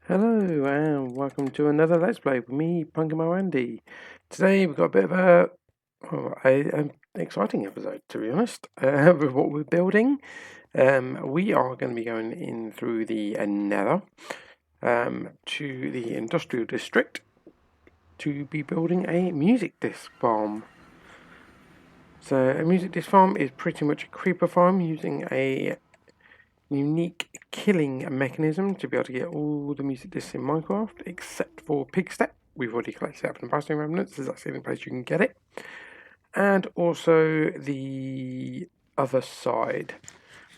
Hello and welcome to another Let's Play with me, Punkamo Andy. Today we've got a bit of an exciting episode, to be honest, with what we're building. We are going to be going in through the Nether to the Industrial District to be building a music disc farm. So a music disc farm is pretty much a creeper farm using a unique killing mechanism to be able to get all the music discs in Minecraft, except for Pigstep. We've already collected it up in the Bastion Remnants, as that's the only place you can get it. And also the other side,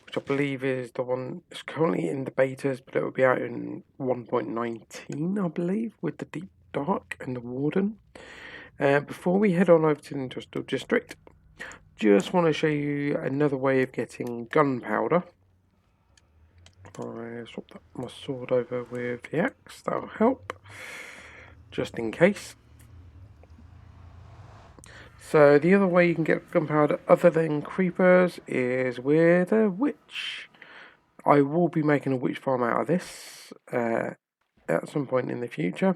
which I believe is the one that's currently in the betas, but it will be out in 1.19, I believe, with the Deep Dark and the Warden. Before we head on over to the Industrial District, just want to show you another way of getting gunpowder. I swap my sword over with the axe, that'll help, just in case. So the other way you can get gunpowder other than creepers is with a witch. I will be making a witch farm out of this at some point in the future.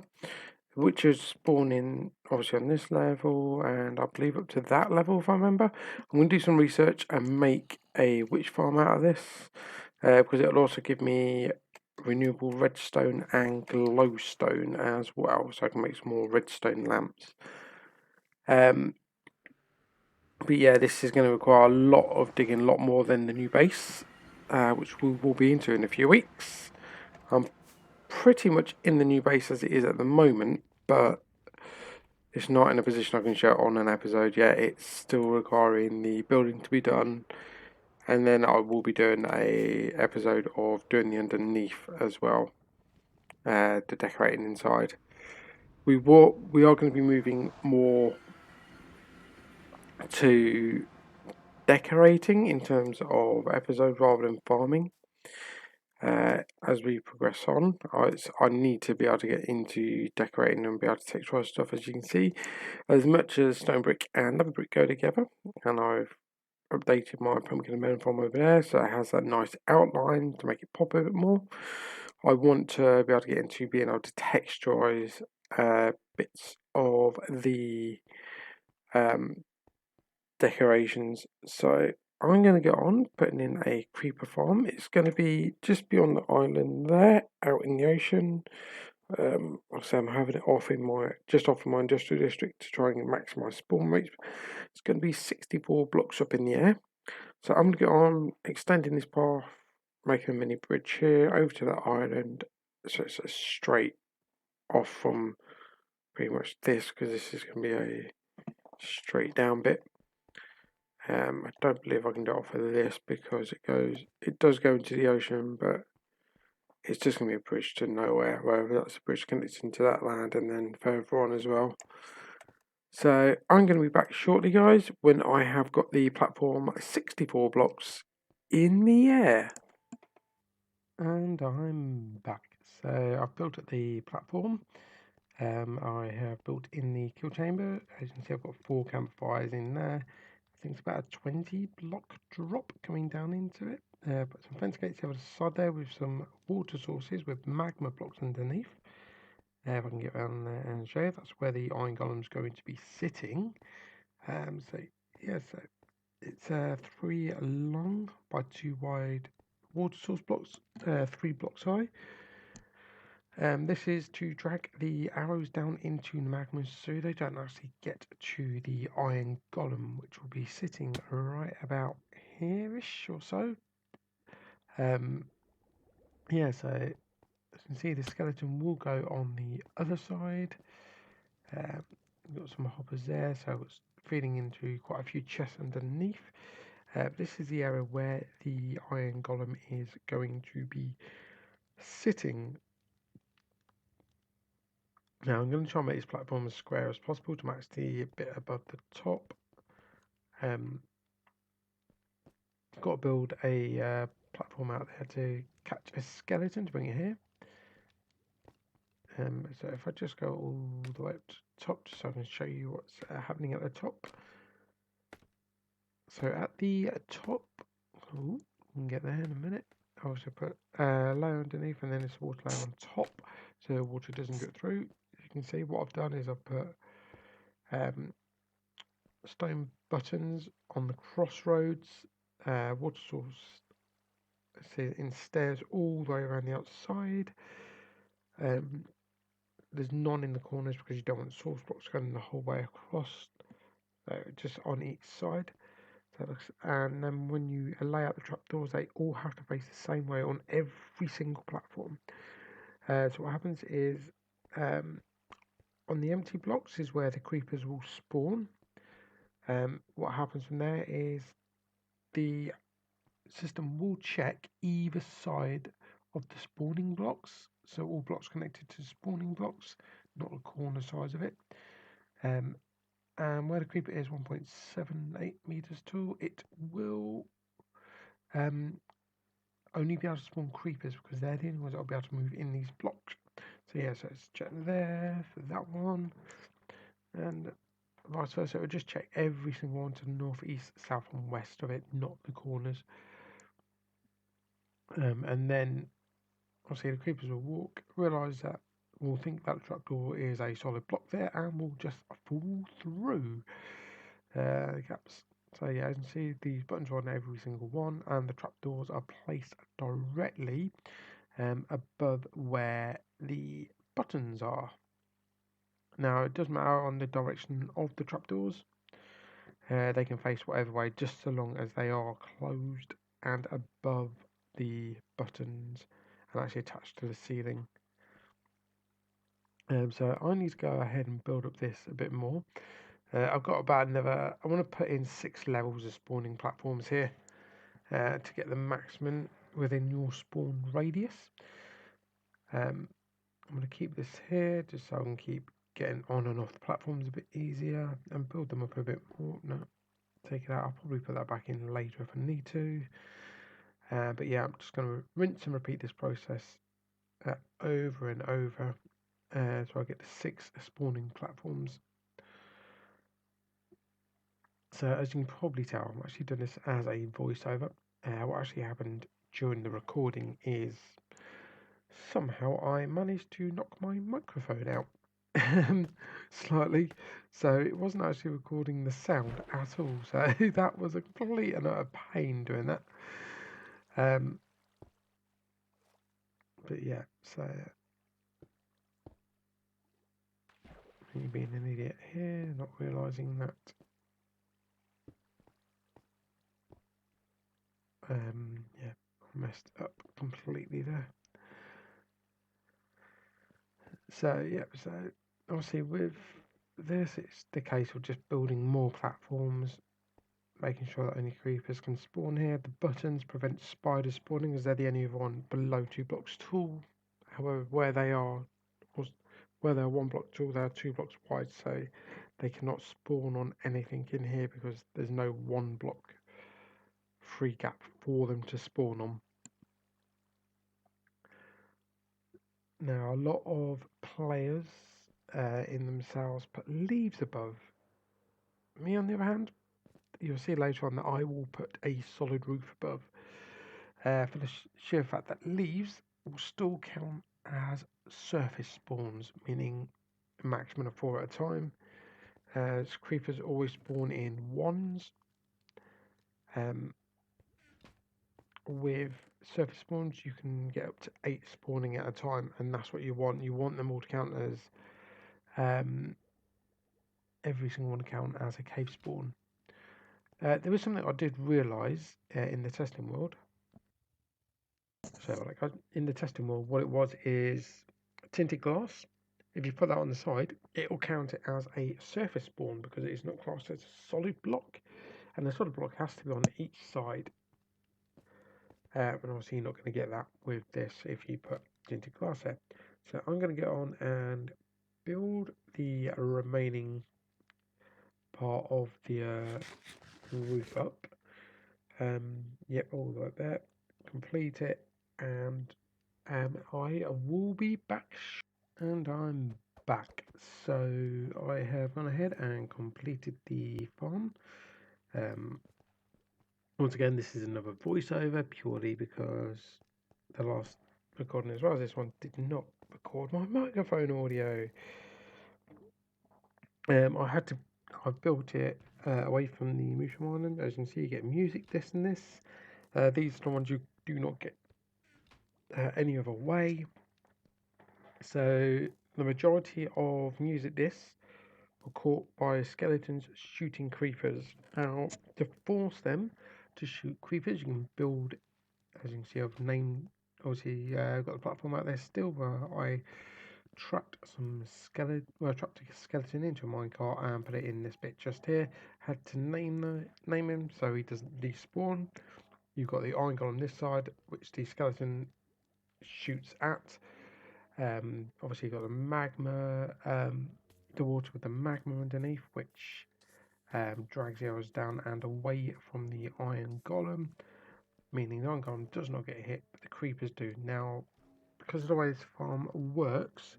Witches spawn in obviously on this level and I believe up to that level if I remember. I'm going to do some research and make a witch farm out of this because it'll also give me renewable redstone and glowstone as well, so I can make some more redstone lamps. But yeah, this is going to require a lot of digging, a lot more than the new base, which we will be into in a few weeks. I'm pretty much in the new base as it is at the moment, but it's not in a position I can show on an episode yet. It's still requiring the building to be done, and then I will be doing a episode of doing the underneath as well, the decorating inside. We are going to be moving more to decorating in terms of episodes rather than farming. As we progress on, I need to be able to get into decorating and be able to texturize stuff, as you can see, as much as stone brick and other brick go together. And I've updated my pumpkin and melon farm over there, so it has that nice outline to make it pop a bit more. I want to be able to get into being able to texturize bits of the decorations. So I'm going to get on putting in a creeper farm. It's going to be just beyond the island there, out in the ocean. So I'm having it off just off my industrial district to try and maximise spawn rates. It's going to be 64 blocks up in the air. So I'm going to get on extending this path, making a mini bridge here over to that island. So it's a straight off from pretty much this, because this is going to be a straight down bit. I don't believe I can do it off of this because it does go into the ocean, but it's just going to be a bridge to nowhere, wherever that's a bridge connects into that land and then further on as well. So I'm going to be back shortly, guys, when I have got the platform 64 blocks in the air. And I'm back. So I've built up the platform. I have built in the kill chamber. As you can see, I've got 4 campfires in there. I think it's about a 20 block drop coming down into it. Put some fence gates over the side there with some water sources with magma blocks underneath. If I can get around there and show you, that's where the iron golem's going to be sitting. So yeah, so it's 3 long by 2 wide water source blocks, 3 blocks high. This is to drag the arrows down into the magma so they don't actually get to the iron golem, which will be sitting right about here-ish or so. Yeah, so as you can see, the skeleton will go on the other side. We've got some hoppers there, so it's feeding into quite a few chests underneath. This is the area where the iron golem is going to be sitting. Now I'm going to try and make this platform as square as possible to match the bit above the top. Got to build a platform out there to catch a skeleton to bring it here. So if I just go all the way up to the top, just so I can show you what's happening at the top. So at the top, we can get there in a minute. I also put layer underneath and then this water layer on top. so water doesn't get through. You can see what I've done is I've put stone buttons on the crossroads, water source in stairs all the way around the outside. There's none in the corners because you don't want source blocks going the whole way across, just on each side. And then when you lay out the trapdoors, they all have to face the same way on every single platform. So what happens is, on the empty blocks is where the creepers will spawn. What happens from there is the system will check either side of the spawning blocks, so all blocks connected to spawning blocks, not the corner sides of it. And where the creeper is 1.78 meters tall, it will only be able to spawn creepers because they're the only ones that will be able to move in these blocks. So yeah, so it's check there for that one, and vice versa. It will just check every single one to the north, east, south, and west of it, not the corners. And then obviously the creepers will walk, realise that, will think that the trapdoor is a solid block there, and will just fall through the gaps. So yeah, as you can see, these buttons are on every single one, and the trapdoors are placed directly above where the buttons are. Now it doesn't matter on the direction of the trapdoors. They can face whatever way, just so long as they are closed and above the buttons and actually attached to the ceiling. So I need to go ahead and build up this a bit more. I've got about another, I want to put in 6 levels of spawning platforms here to get the maximum within your spawn radius. I'm going to keep this here just so I can keep getting on and off the platforms a bit easier and build them up a bit more. No, take it out. I'll probably put that back in later if I need to. But yeah, I'm just going to rinse and repeat this process over and over so I get the 6 spawning platforms. So as you can probably tell, I'm actually doing this as a voiceover. What actually happened during the recording is somehow I managed to knock my microphone out slightly, so it wasn't actually recording the sound at all. So that was a complete and utter pain doing that. But yeah, so me being an idiot here, not realising that yeah, I messed up completely there. So yeah, so obviously with this, it's the case of just building more platforms, making sure that only creepers can spawn here. The buttons prevent spiders spawning as they're the only one below 2 blocks tall. However, where they are 1 block tall, they are 2 blocks wide, so they cannot spawn on anything in here because there's no 1 block free gap for them to spawn on. Now, a lot of players in themselves put leaves above. Me, on the other hand, you'll see later on that I will put a solid roof above for the sheer fact that leaves will still count as surface spawns, meaning a maximum of 4 at a time. As creepers always spawn in ones. With surface spawns, you can get up to 8 spawning at a time, and that's what you want. You want them all to count as every single one count as a cave spawn. There was something I did realise in the testing world. So, like in the testing world, what it was is tinted glass. If you put that on the side, it will count it as a surface spawn because it is not classed as a solid block, and the solid block has to be on each side. And obviously, you're not going to get that with this if you put tinted glass there. So, I'm going to get on and build the remaining part of the roof up. Yep, all the way there. Complete it, and I will be back. And I'm back. So I have gone ahead and completed the farm. Once again, this is another voiceover purely because the last recording as well. This one did not record my microphone audio. I've built it away from the Mushroom Island. As you can see, you get music discs in this. These are the ones you do not get any other way. So the majority of music discs were caught by skeletons shooting creepers. Now, to force them to shoot creepers, you can build, as you can see, I've named, obviously, got the platform out there still where I trapped a skeleton into a minecart and put it in this bit just here. Had to name him so he doesn't despawn. You've got the iron golem on this side, which the skeleton shoots at. Obviously, you've got the magma, the water with the magma underneath, which drags the arrows down and away from the iron golem, meaning the iron golem does not get hit, but the creepers do. Now, because of the way this farm works,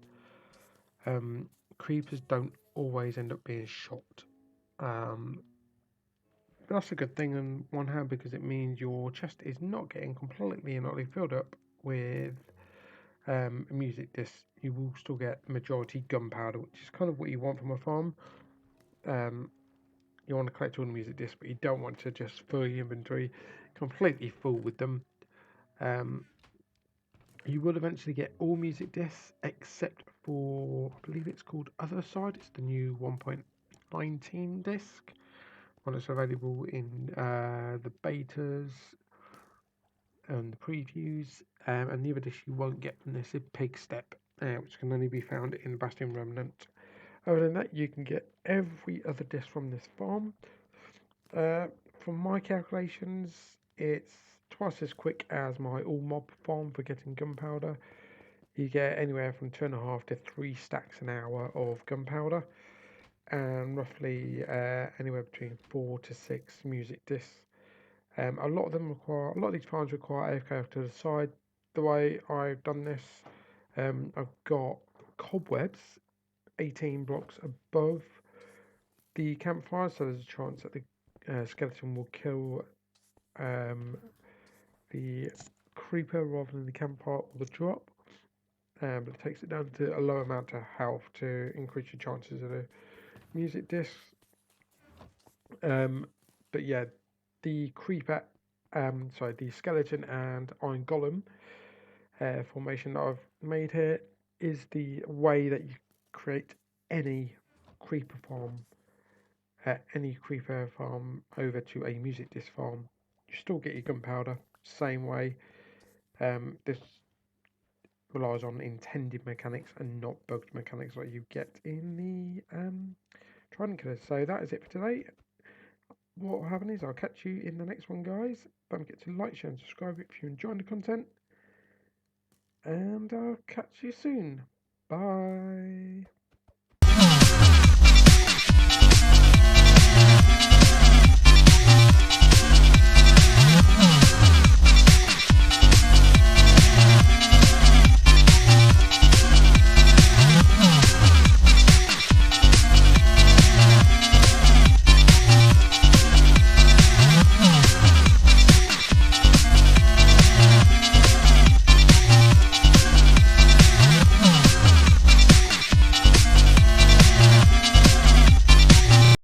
creepers don't always end up being shot. But that's a good thing on one hand because it means your chest is not getting completely and utterly filled up with music discs. You will still get majority gunpowder, which is kind of what you want from a farm. You want to collect all the music discs, but you don't want to just fill your inventory completely full with them. You will eventually get all music discs except for, I believe it's called Otherside. It's the new 1.19 disc. One that's available in the betas and the previews. And the other disc you won't get from this is Pig Step, which can only be found in Bastion Remnant. Other than that, you can get every other disc from this farm. From my calculations, it's twice as quick as my all mob farm for getting gunpowder. You get anywhere from 2.5 to 3 stacks an hour of gunpowder, and roughly anywhere between 4 to 6 music discs. A lot of these farms require AFK to the side. The way I've done this, I've got cobwebs 18 blocks above the campfire, so there's a chance that the skeleton will kill the creeper rather than the campfire or the drop. But it takes it down to a low amount of health to increase your chances of the music discs. But yeah, the creeper, the skeleton and iron golem formation that I've made here is the way that you create any creeper farm over to a music disc farm. You still get your gunpowder, same way. This relies on intended mechanics and not bugged mechanics like you get in the Trident Killers. So that is it for today. What will happen is I'll catch you in the next one, guys. Don't forget to like, share, and subscribe if you're enjoying the content. And I'll catch you soon. Bye.